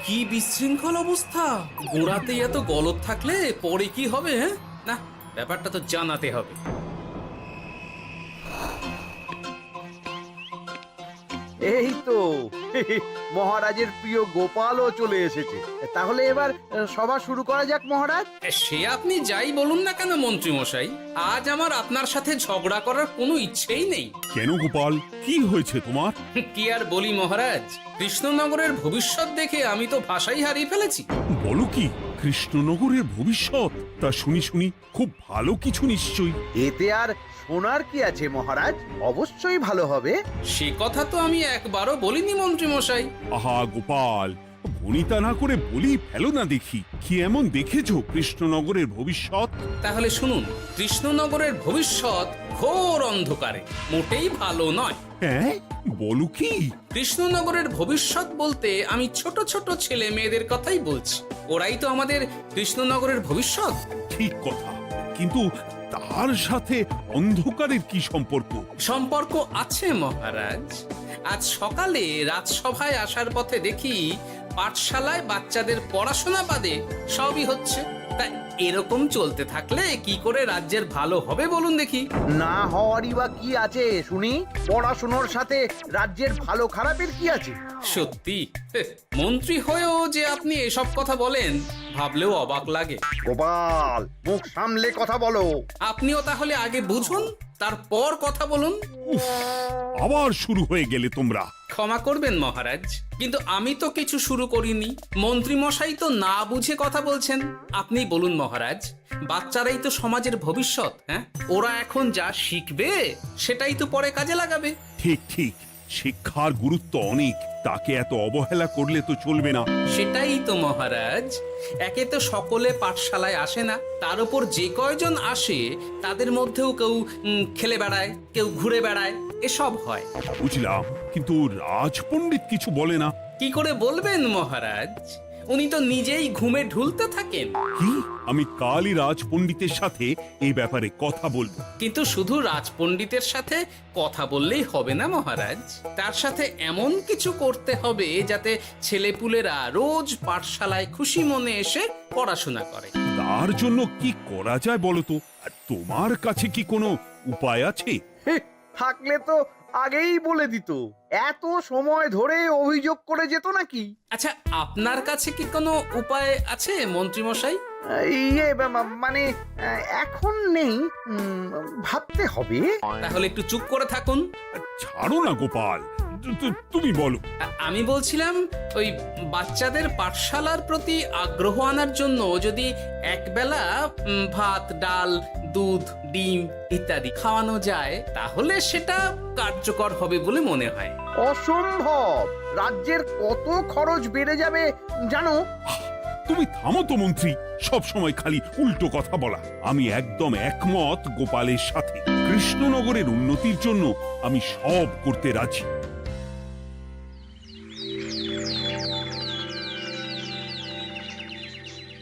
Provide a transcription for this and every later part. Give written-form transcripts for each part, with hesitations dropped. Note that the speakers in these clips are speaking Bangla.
কি বিশৃঙ্খল অবস্থা! গোড়াতেই এত গলদ থাকলে পরে কি হবে? হ্যাঁ, না, ব্যাপারটা তো জানাতে হবে। এই তো মহারাজের প্রিয় গোপালও চলে এসেছে। তাহলে এবার সভা শুরু করা যাক মহারাজ। সে আপনি যাই বলুন না কেন মন্ত্রী মশাই, আজ আমার আপনার সাথে ঝগড়া করার কোনো ইচ্ছেই নেই। কেন গোপাল, কি হয়েছে তোমার? কি আর বলি মহারাজ, কৃষ্ণনগরের ভবিষ্যৎ দেখে আমি তো ভাষাই হারিয়ে ফেলেছি। বলো কি, কৃষ্ণনগরের ভবিষ্যৎ? তা শুনি খুব ভালো কিছু নিশ্চয়ই। এতে আর শোনার কি আছে মহারাজ, অবশ্যই ভালো হবে। সে কথা তো আমি একবারও বলিনি মন্ত্রী মশাই। আহা গোপাল, ভনিতা না করে বলি ফেলো না দেখি, কি এমন দেখেছো কৃষ্ণনগরের ভবিষ্যৎ? তাহলে শুনুন, কৃষ্ণনগরের ভবিষ্যৎ ঘোর অন্ধকারে, মোটেই ভালো নয়। হ্যাঁ, বলো কি? কৃষ্ণনগরের ভবিষ্যৎ বলতে আমি ছোট ছোট ছেলে মেয়েদের কথাই বলছি। ওরাই তো আমাদের কৃষ্ণনগরের ভবিষ্যৎ। ঠিক কথা, কিন্তু তার সাথে অন্ধকারের কি সম্পর্ক? সম্পর্ক আছে মহারাজ। আজ সকালে রাজসভায় আসার পথে দেখি পাঠশালায় বাচ্চাদের পড়াশোনা বাদে সবই হচ্ছে। তা এরকম চলতে থাকলে কি করে রাজ্যের ভালো হবে বলুন দেখি? না হওয়ারই বা কি আছে শুনি? পড়াশোনার সাথে রাজ্যের ভালো খারাপের কি আছে? সত্যি, মন্ত্রী হয়েও যে আপনি এসব কথা বলেন ভাবলেও অবাক লাগে। গোপাল, মুখ সামলে কথা বলো। আপনিও তাহলে আগে বুঝুন, তারপর কথা বলুন। উফ, আবার শুরু হয়ে গেলে তোমরা। ক্ষমা করবেন মহারাজ, কিন্তু আমি তো কিছু শুরু করিনি। মন্ত্রী মশাই তো না বুঝে কথা বলছেন। আপনি বলুন মহারাজ, বাচ্চারাই তো সমাজের ভবিষ্যৎ। হ্যাঁ, ওরা এখন যা শিখবে সেটাই তো পরে কাজে লাগাবে। ঠিক ঠিক, শিক্ষার গুরুত্ব অনেক, তাকে এত অবহেলা করলে তো চলবে না। সেটাই তো মহারাজ, একে তো সকলে পাঠশালায় আসে না, তার উপর যে কয়জন আসে তাদের মধ্যেও কেউ খেলে বেড়ায়, কেউ ঘুরে বেড়ায়, এসব হয়। বুঝলাম, কিন্তু রাজপণ্ডিত কিছু বলে না। কি করে বলবেন মহারাজ, উনি তো নিজেই ঘুমে ঢুলতে থাকেন। কি? আমি কালই রাজপণ্ডিতের সাথে এই ব্যাপারে কথা বলবো। কিন্তু শুধু রাজপণ্ডিতের সাথে কথা বললেই হবে না মহারাজ, তার সাথে এমন কিছু করতে হবে যাতে ছেলেপুলেরা রোজ পাঠশালায় খুশি মনে এসে পড়াশোনা করে। তার জন্য কি করা যায় বলো তো? আর তোমার কাছে কি কোনো উপায় আছে? থাকলে তো আগেই বলে দিত, এত সময় ধরে অভিযোগ করে যেত নাকি? আচ্ছা, আপনার কাছে কি কোনো উপায় আছে মন্ত্রী মশাই? মানে এখন নেই, ভাবতে হবে। তাহলে একটু চুপ করে থাকুন। ছাড়ো না গোপাল, তুমি বলো। আমি বলছিলাম, ওই বাচ্চাদের পাঠশালার প্রতি আগ্রহ আনার জন্য যদি একবেলা ভাত, ডাল, দুধ, ডিম ইত্যাদি খাওয়ানো যায় তাহলে সেটা কার্যকর হবে বলে মনে হয়। অসম্ভব! রাজ্যের কত খরচ বেড়ে যাবে জানো? তুমি থামো তো মন্ত্রী, সব সময় খালি উল্টো কথা বলা। আমি একদম একমত গোপালের সাথে। কৃষ্ণনগরের উন্নতির জন্য আমি সব করতে রাজি।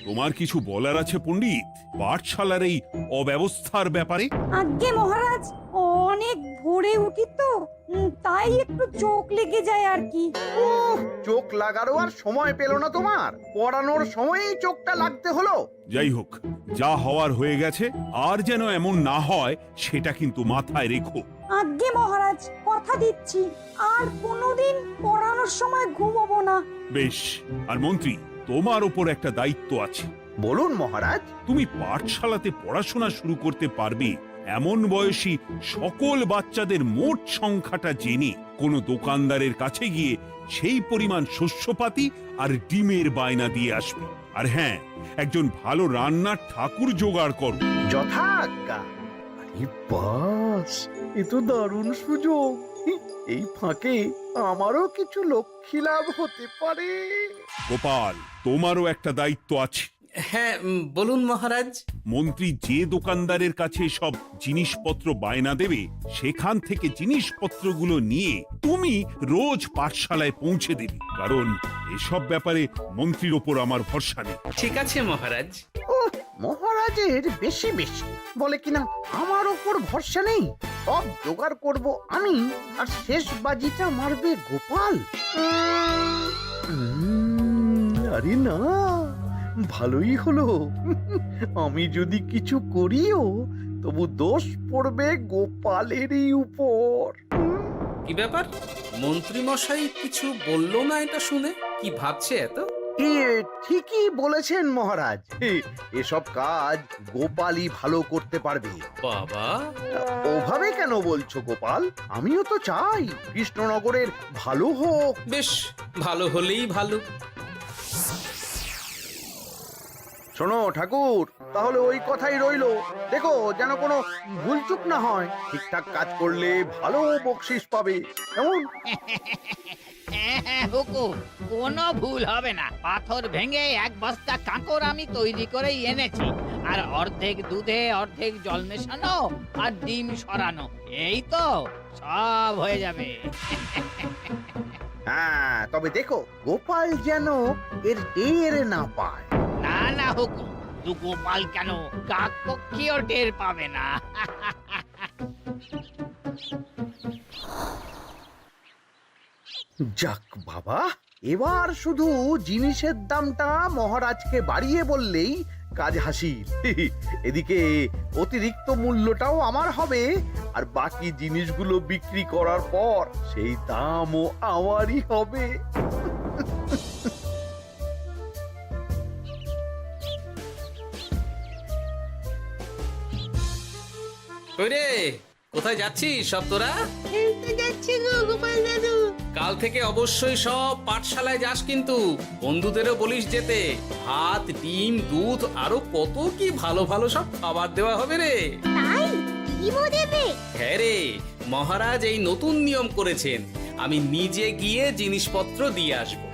তোমার কিছু বলার আছে পণ্ডিত, পাঠশালার এই অব্যবস্থার ব্যাপারে? আজ্ঞে মহারাজ, অনেক ভোরে উঠি তো, তাই একটু চোখ লেগে যায় আর কি। চোখ লাগারও আর সময় পেল না তোমার? পড়ানোর সময়ই চোখটা লাগতে হলো। যাই হোক, যা হওয়ার হয়ে গেছে, আর যেন এমন না হয় সেটা কিন্তু মাথায় রেখো। আজ্ঞে মহারাজ, কথা দিচ্ছি আর কোনোদিন পড়ানোর সময় ঘুমোবো না। বেশ, আর মন্ত্রী, তোমার ওপর একটা দায়িত্ব আছে। বলুন মহারাজ। তুমি পাঠশালাতে পড়াশোনা শুরু করতে পারবে এমন বয়সী সকল বাচ্চাদের মোট সংখ্যাটা জেনে কোনো দোকানদারের কাছে গিয়ে সেই পরিমাণ শস্যপাতি আর ডিমের বায়না দিয়ে আসবে। আর হ্যাঁ, একজন ভালো রান্নার ঠাকুর জোগাড় করো। যথাজ্ঞা। আরে বাস, এ তো দারুণ সুযোগ। এই ফাঁকে আমারও কিছু লক্ষ্মী লাভ হতে পারে। গোপাল, তোমারও একটা দায়িত্ব আছে। হ্যাঁ, বলুন মহারাজ। মন্ত্রী যে দোকানদারের কাছে সব জিনিসপত্র বায়না দেবে, সেখান থেকে জিনিসপত্রগুলো নিয়ে তুমি রোজ পাঠশালায় পৌঁছে দেবে, কারণ এসব ব্যাপারে মন্ত্রীর ওপর আমার ভরসা নেই। ঠিক আছে মহারাজ। ও, মহারাজের বেশি বেশি বলে কিনা আমার ওপর ভরসা নেই। সব জোগাড় করব আমি, আর শেষ বাজিটা মারবে গোপাল। আরে না, ভালোই হলো। আমি যদি কিছু করিও তবু দোষ পড়বে গোপালেরই উপর। কি ব্যাপার, মন্ত্রী মশাই কিছু বললো না এটা শুনে? কি ভাবছে এত? ঠিকই বলেছেন মহারাজ, এসব কাজ গোপালই ভালো করতে পারবে। বাবা, ওভাবে কেন বলছো গোপাল? আমিও তো চাই কৃষ্ণনগরের ভালো হোক। বেশ, ভালো হলেই ভালো। শোনো ঠাকুর, তাহলে ওই কথাই রইলো। দেখো যেন কোনো ভুলচুক না হয়। ঠিকঠাক কাজ করলে ভালো বকশিস পাবে, কেমন? হ্যাঁ হুকুম, কোনো ভুল হবে না। পাথর ভেঙে এক বস্তা কাঁকর আমি তৈরি করেই এনেছি, আর অর্ধেক দুধে অর্ধেক জল মেশানো আর ডিম সরানো, এই তো সব হয়ে যাবে। হ্যাঁ, তবে দেখো গোপাল যেন এর টের না পায়। না না হুকুম, দু গোপাল কেন, কাক পক্ষীও টের পাবে না। যাক বাবা, এবার শুধু জিনিসের দামটা মহারাজকে বাড়িয়ে বললেই কাজ হাসিল। এদিকে অতিরিক্ত মূল্যটাও আমার হবে, আর বাকি জিনিসগুলো বিক্রি করার পর সেই দামও আমারই হবে। কই রে, কোথায় যাচ্ছিস সব তোরা? কাল থেকে অবশ্যই সব পাঠশালায় যাস, কিন্তু বন্ধুদেরও বলিস যেতে। ভাত, ডিম, দুধ আরো কত কি ভালো ভালো সব খাবার দেওয়া হবে রে। তাই ডিমও দেবে? হ্যাঁ রে, মহারাজ এই নতুন নিয়ম করেছেন। আমি নিজে গিয়ে জিনিসপত্র দিয়ে আসবো।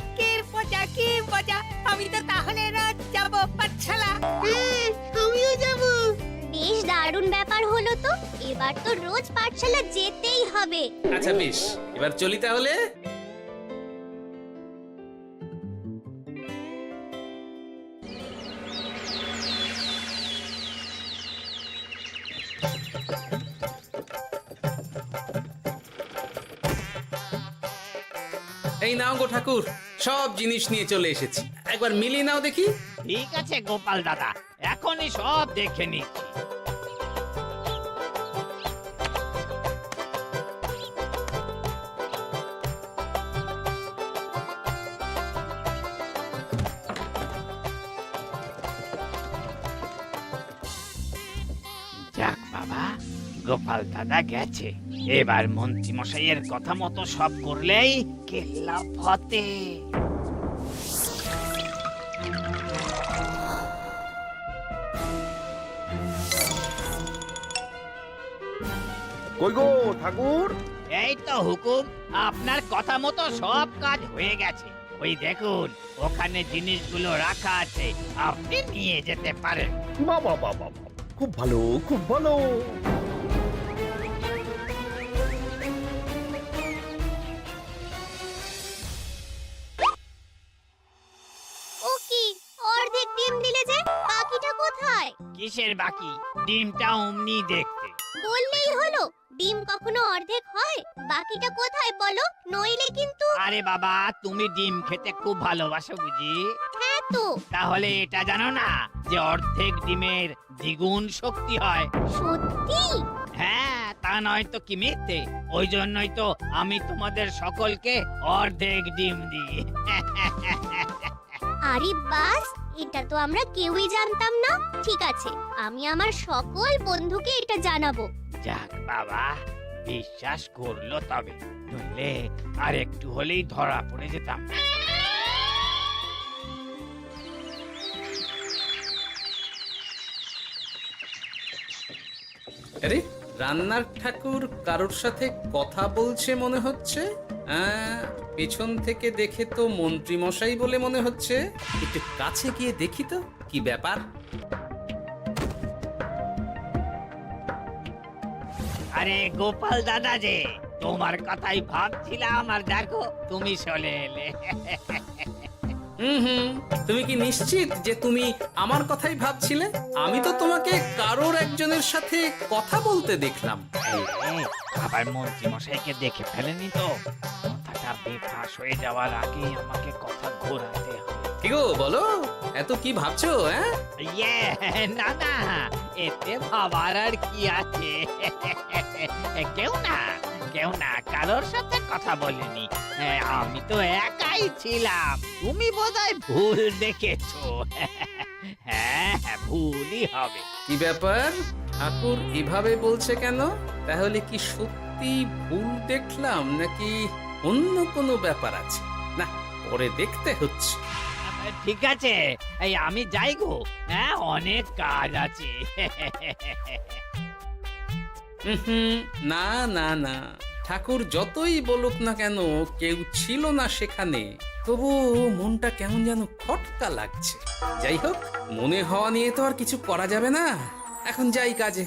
কি মজা, আমি তো তাহলে রাত যাব পাঠশালা। আমিও যাব। বেশ দারুণ ব্যাপার হলো তো, এবার তো রোজ পাঠশালা যেতেই হবে। আচ্ছা বেশ, এবার চলি তাহলে। এই নাও গো ঠাকুর, সব জিনিস নিয়ে চলে এসেছি। একবার মিলিয়ে নাও দেখি। ঠিক আছে গোপাল দাদা, এখনই সব দেখে নিচ্ছি। যাক বাবা, গোপাল দাদা গেছে। এবার মন্ত্রী মশাইয়ের কথা মতো সব করলেই কেল্লা ফতে। কই গো ঠাকুর? এই তো হুকুম, আপনার কথা মতো সব কাজ হয়ে গেছে। ওই দেখুন, ওখানে জিনিসগুলো রাখা আছে, আপনি নিয়ে যেতে পারেন। বাবা বাবা, খুব ভালো, খুব ভালো। ও কি, অর্ধেক ডিম দিলে যে, বাকিটা কোথায়? কিসের বাকি? ডিমটা অমনি দেখতে। বললেই হলো, ডিম কখনো অর্ধেক হয়? বাকিটা কোথায় বলো, নইলে কিন্তু। আরে বাবা, তুমি ডিম খেতে খুব ভালোবাসো বুঝি? হ্যাঁ তো। তাহলে এটা জানো না যে অর্ধেক ডিমের দ্বিগুণ শক্তি হয়? সত্যি? হ্যাঁ, তা নয় তো কি মিথ্যে? ওই জন্যই তো আমি তোমাদের সকলকে অর্ধেক ডিম দিই। আরে বাস, এটা তো আমরা কেউই জানতাম না। ঠিক আছে, আমি আমার সকল বন্ধুকে এটা জানাবো। যাক বাবা, বিশ্বাস করলো তবে, নইলে আর একটু হলেই ধরা পড়ে যেতাম। আরে, রান্নার ঠাকুর কারোর সাথে কথা বলছে মনে হচ্ছে। পেছন থেকে দেখে তো মন্ত্রী মশাই বলে মনে হচ্ছে। একটু কাছে গিয়ে দেখি তো কি ব্যাপার। আরে গোপাল দাদা যে, তোমার কথাই ভাবছিলাম, আর দেখো তুমি চলে এলে। হুম, তুমি কি নিশ্চিত যে তুমি আমার কথাই ভাবছিলে? আমি তো তোমাকে কারোর একজনের সাথে কথা বলতে দেখলাম। এই, আবার মন্ত্রী মশাইকে দেখে ফেলেনি তো? কথাটা বেফাঁস হয়ে যাওয়ার আগেই আমাকে কথা ঘোরাতে হবে। কি গো বলো, এত কি ভাবছো? হ্যাঁ, ইয়ে, না না, এতে ভাবার আর কি আছে? কেউ না কারোর সাথে কথা বলিনি। আমি তো একাই ছিলাম। তুমি বোধহয় ভুল দেখেছো। হ্যাঁ, ভুলই হবে। কি ব্যাপার? ঠাকুর এভাবে বলছে কেন? তাহলে কি সত্যি ভুল দেখলাম নাকি অন্য কোনো ব্যাপার আছে? না, পরে দেখতে হচ্ছে। ঠিক আছে, এই আমি যাই গো। হ্যাঁ, অনেক কাজ আছে। হুম, না না না, ঠাকুর যতই বলুক না কেন কেউ ছিল না সেখানে, তবু মনটা কেমন যেন খটকা লাগছে। যাই হোক, মনে হওয়া নিয়ে তো আর কিছু করা যাবে না। এখন যাই কাজে।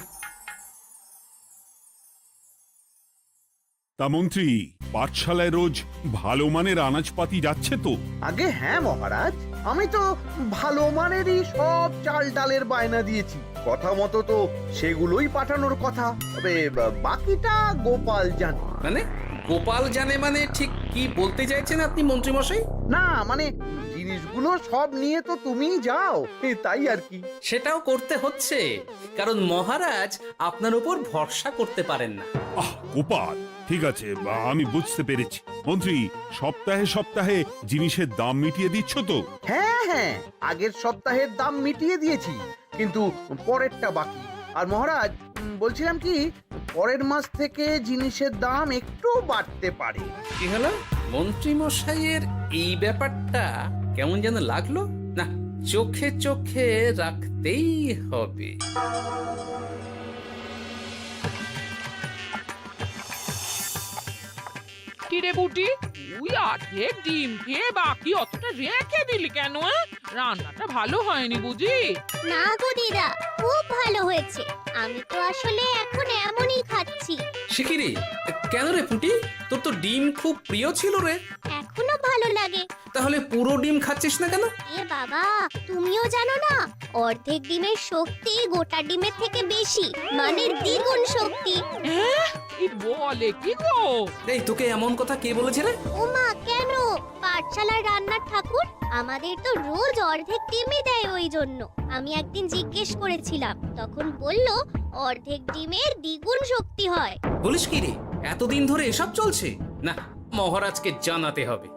তা মন্ত্রী, পাঠশালায় রোজ ভালো মানের আনাজপাতি যাচ্ছে তো? আগে হ্যাঁ মহারাজ, আমি তো ভালো মানেরই সব চাল ডালের বায়না দিয়েছি। কথা মতো তো সেগুলোই পাঠানোর কথা। তবে বাকিটা গোপাল জানে। মানে গোপাল জানে মানে ঠিক কি বলতে চাইছেন আপনি মন্ত্রী মশাই? না মানে জিনিসগুলো সব নিয়ে তো তুমিই যাও, তাই আর কি। সেটাও করতে হচ্ছে, কারণ মহারাজ আপনার উপর ভরসা করতে পারেন না। গোপাল, ঠিক আছে, আমি বুঝতে পেরেছি। মন্ত্রী, সপ্তাহে সপ্তাহে জিনিসের দাম মিটিয়ে দিচ্ছ তো? হ্যাঁ, আগের সপ্তাহের দাম মিটিয়ে দিয়েছি, কিন্তু পরেরটা বাকি। আর মহারাজ, বলছিলাম কি, পরের মাস থেকে জিনিসের দাম একটু বাড়তে পারে। কি হলো? মন্ত্রী মশাইয়ের এই ব্যাপারটা কেমন যেন লাগলো না, চোখে চোখে রাখতেই হবে। কিরে বুটি, তুই অর্ধেক ডিম খেয়ে বাকি অতটা রেখে দিলি কেন? রান্নাটা ভালো হয়নি বুঝি? না গো দিদা, খুব ভালো হয়েছে। আমি তো আসলে এখন এমনই খাচ্ছি। শিখিরি, কেন রে পুটি? তোর তো ডিম খুব প্রিয় ছিল রে। এখনো ভালো লাগে। তাহলে পুরো ডিম খাচ্ছিস না কেন? এ বাবা, তুমিও জানো না, অর্ধেক ডিমের শক্তি গোটা ডিমের থেকে বেশি, মানে দ্বিগুণ শক্তি। এই বলে কি গো? এই, তোকে এমন কথা কে বলেছে রে? ওমা, কেন? পাঠশালার রান্নার ঠাকুর আমাদের তো রোজ অর্ধেক ডিমই দেয়। ওই জন্য আমি একদিন জিজ্ঞেস করেছিলাম, তখন বলল অর্ধেক ডিমের দ্বিগুণ শক্তি হয়। বলিস কি রে? এতদিন ধরে এসব চলছে? না, মহারাজকে জানাতে হবে।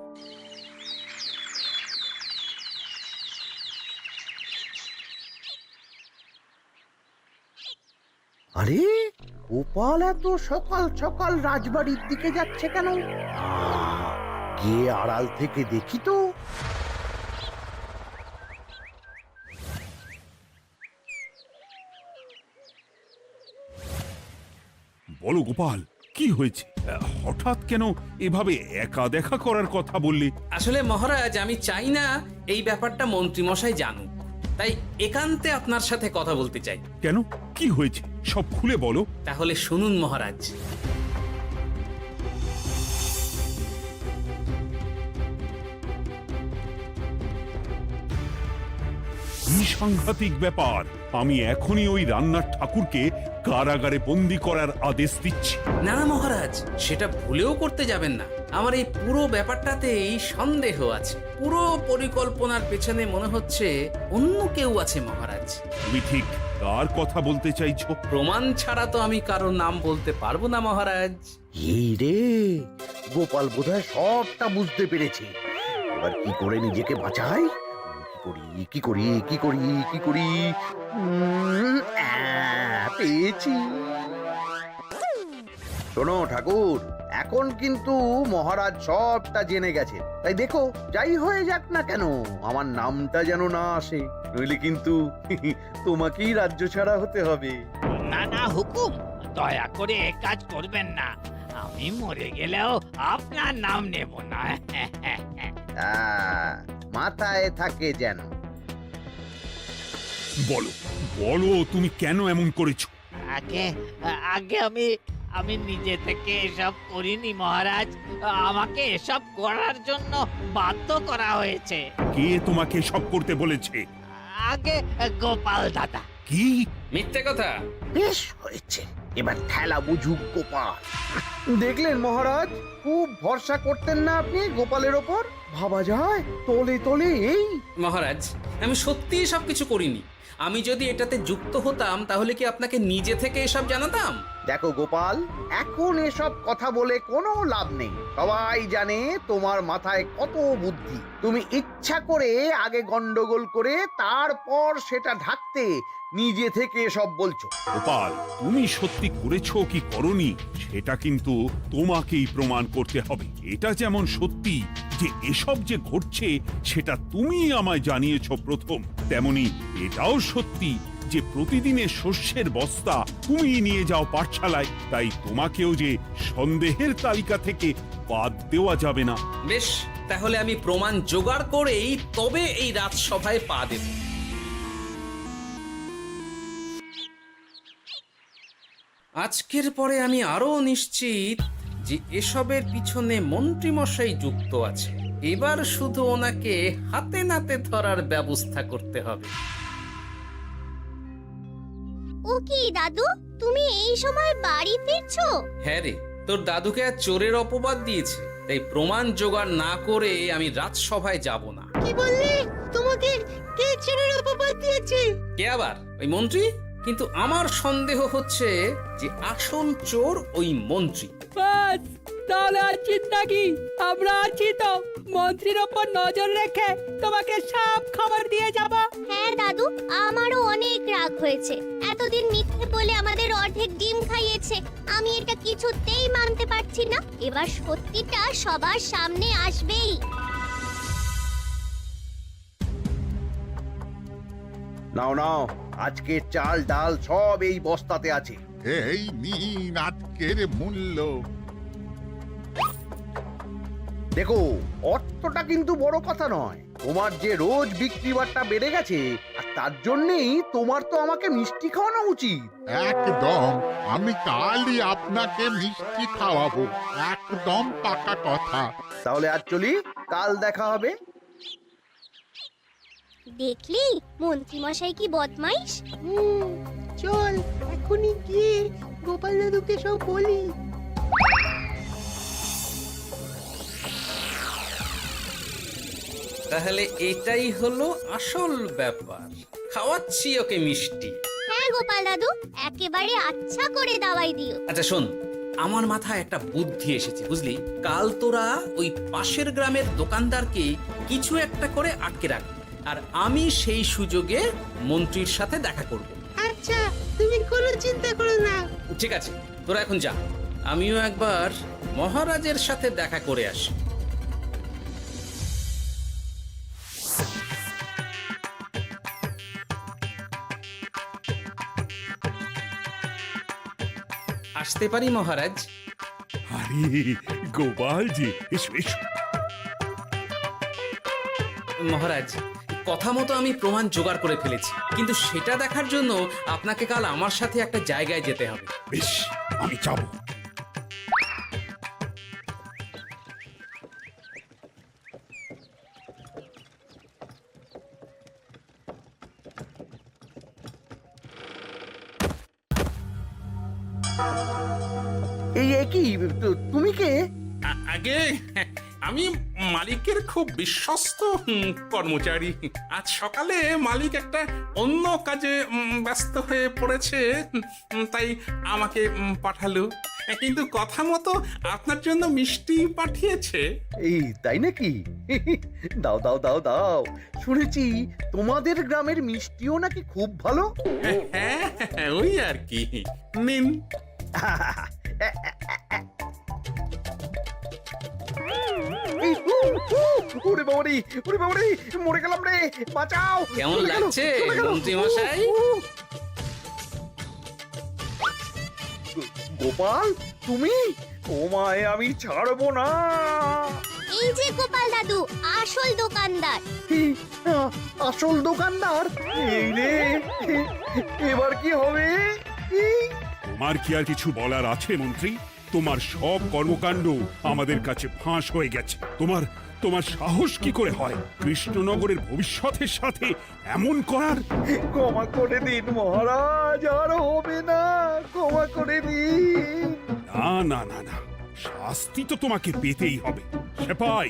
আরে গোপাল এত সকাল সকাল রাজবাড়ির দিকে যাচ্ছে কেন? গিয়ে আড়াল থেকে দেখি তো। বলো গোপাল, কি হয়েছে? হঠাৎ কেন এভাবে একা দেখা করার কথা বললে? আসলে মহারাজ, আমি চাই না এই ব্যাপারটা মন্ত্রী মশাই জানুক, তাই একান্তে আপনার সাথে কথা বলতে চাই। কেন, কি হয়েছে সব খুলে বলো। তাহলে শুনুন মহারাজ। কি সাংঘাতিক ব্যাপার! আমি এখনই ওই রান্নার ঠাকুরকে কারাগারে বন্দি করার আদেশ দিচ্ছি। না না মহারাজ, সেটা ভুলেও করতে যাবেন না। আমার এই পুরো ব্যাপারটাতেই সন্দেহ আছে। পুরো পরিকল্পনার পেছনে মনে হচ্ছে অন্য কেউ আছে মহারাজ। তুমি ঠিক কার কথা বলতে চাইছো? প্রমাণ ছাড়া তো আমি কারোর নাম বলতে পারবো না মহারাজ। এই রে, গোপাল বোধহয় সবটা বুঝতে পেরেছে। এবার কি করে নিজেকে বাঁচাই? কি করি? পেয়েছি। শোনো ঠাকুর, এখন কিন্তু মহারাজ সবটা জেনে গেছে। তাই দেখো, যাই হয়ে যাক না কেন, আমার নামটা যেন না আসে, নইলে কিন্তু তোমাকেই রাজ্য ছাড়া হতে হবে। না না হুকুম, দয়া করে এ কাজ করবেন না। আমি মরে গেলেও আপনার নাম নেব না। মাথায় থাকে যেন। বলো বলো, তুমি কেন এমন করেছো? আগে আগে আমি আমি নিজে থেকে এসব করিনি মহারাজ, আমাকে এসব করার জন্য বাধ্য করা হয়েছে। কে তোমাকে সব করতে বলেছে? আগে গোপাল দাদা। কি? মিথ্যে কথা। বেশ হয়েছে, এবার ঠেলা বুঝুক গোপাল। দেখলেন মহারাজ, খুব ভরসা করতেন না আপনি গোপালের ওপর? ভাবা যায় তলে তলে এই। মহারাজ, আমি সত্যিই সবকিছু করিনি। আমি যদি এটাতে যুক্ত হতাম তাহলে কি আপনাকে নিজে থেকে এসব জানাতাম? দেখো গোপাল, এখন এসব কথা বলে কোনো লাভ নেই। সবাই জানে তোমার মাথায় কত বুদ্ধি। তুমি ইচ্ছা করে আগে গন্ডগোল করে তারপর সেটা ঢাকতে নিজে থেকে সব বলছো। গোপাল, তুমি সত্যি করেছো কি করনি সেটা কিন্তু তোমাকেই প্রমাণ করতে হবে। এটা যেমন সত্যি যে এসব যে ঘটছে সেটা তুমি আমায় জানিয়েছো প্রথম, তেমনি এটাও সত্যি যে প্রতিদিনের শস্যের বস্তা তুমি নিয়ে যাও পাঠশালায়, তাই তোমাকেও যে সন্দেহের তালিকা থেকে বাদ দেওয়া যাবে না। বেশ, তাহলে আমি প্রমাণ জোগাড় করেই তবে এই রাজসভায় পা দেব। আজকের পরে আমি আরো নিশ্চিত যে এসবের পিছনে মন্ত্রীমশাই যুক্ত আছে। এবার শুধু ওনাকে হাতে নাতে ধরার ব্যবস্থা করতে হবে। ও কি দাদু, তুমি এই সময় বাড়ি ফিরছো? হ্যাঁ রে, তোর দাদুকে আর চোরের অপবাদ দিয়েছে, তাই প্রমাণ জোগাড় না করে আমি রাজসভায় যাব না। কি বললি? তোমাকে কে ছেড়ে অপবাদ দিয়েছে? কে আবার? ওই মন্ত্রী। কিন্তু আমার সন্দেহ হচ্ছে যে আসল চোর ওই মন্ত্রী। বাস, তাহলে আর চিন্তা কি? আমরা আছি তো, মন্ত্রীর ওপর নজর রেখে তোমাকে সব খবর দিয়ে যাব। হ্যাঁ দাদু, আমারও অনেক রাগ হয়েছে। এতদিন মিথ্যে বলে আমাদের অর্ধেক ডিম খাইয়েছে। আমি এটা কিছুতেই মানতে পারছি না। এবার সত্যিটা সবার সামনে আসবেই। নাও নাও, আজকে চাল ডাল সব এই বস্তাতে আছে। এই নিন আজকের মূল্য। দেখো, অর্থটা কিন্তু বড় কথা নয়। তোমার যে রোজ বিক্রি বাট্টা বেড়ে গেছে, আর তার জন্যই তোমার তো আমাকে মিষ্টি খাওয়ানো উচিত। একদম, আমি কালই আপনাকে মিষ্টি খাওয়াবো, একদম পাকা কথা। তাহলে আজ চলি, কাল দেখা হবে। দেখলি মন্ত্রী মশাই কি বদমাইশ। চল এখনই গিয়ে গোপাল দাদুকে সব বলি। তাহলে এটাই হলো আসল ব্যাপার। খাওয়াচ্ছি ওকে মিষ্টি। হ্যাঁ গোপাল দাদু, একেবারে আচ্ছা করে দাওয়াই দিও। আচ্ছা শোন, আমার মাথায় একটা বুদ্ধি এসেছে, বুঝলি? কাল তোরা ওই পাশের গ্রামের দোকানদারকে কিছু একটা করে আটকে রাখ, আর আমি সেই সুযোগে মন্ত্রীর সাথে দেখা করব। আচ্ছা, তুমি কোনো চিন্তা করো না। ঠিক আছে, তোরা এখন যা, আমিও একবার মহারাজের সাথে দেখা করে আসি। আসতে পারি মহারাজ? আরে গোপাল জি, এসো এসো। মহারাজ, কথা মতো আমি প্রমাণ জোগাড় করে ফেলেছি, কিন্তু সেটা দেখার জন্য আপনাকে কাল আমার সাথে একটা জায়গায় যেতে হবে। বেশ, আমি যাবো। এই কি, তুমি কে? আগে আমি মালিকের খুব বিশ্বস্ত কর্মচারী। আজ সকালে মালিক একটা অন্য কাজে ব্যস্ত হয়ে পড়েছে, তাই আমাকে পাঠালো। কিন্তু কথা মতো আপনার জন্য মিষ্টি পাঠিয়েছে। এই তাই নাকি? দাও দাও দাও দাও, শুনেছি তোমাদের গ্রামের মিষ্টিও নাকি খুব ভালো। হ্যাঁ, ওই আর কি। নিন। এই, ওরে বাবারে, ওরে বাবারে, মরে গেলাম রে, বাঁচাও। কেমন চলে গেল, লাগছে চলে গেল। মন্ত্রী মশাই? গোপাল, তুমি? তোমায় আমি ছাড়বো না। এই যে গোপাল দাদু, আসল দোকানদার। এই, আসল দোকানদার? এই রে, এবার কি হবে? এই, তোমার কি আর কিছু বলার আছে মন্ত্রী? তোমার সব কর্মকাণ্ড আমাদের কাছে ফাঁস হয়ে গেছে। তোমার সাহস কি করে হয় কৃষ্ণনগরের ভবিষ্যতের সাথে এমন করার? ক্ষমা করে দিন মহারাজ, আর হবে না, ক্ষমা করে দিন। না না না না, শাস্তি তো তোমাকে পেতেই হবে। সেপাই,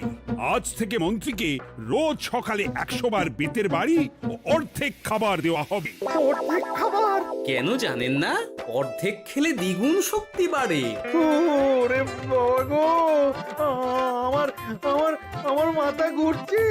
আজ থেকে মন্ত্রীকে রোজ সকালে 100 বার বেতের বাড়ি ও অর্ধেক খাবার দেওয়া হবে। অর্ধেক খাবার? কেন জানেন না? অর্ধেক খেলে দ্বিগুণ শক্তি বাড়ে। ওরে বাবা গো, আমার আমার আমার মাথা ঘুরছে।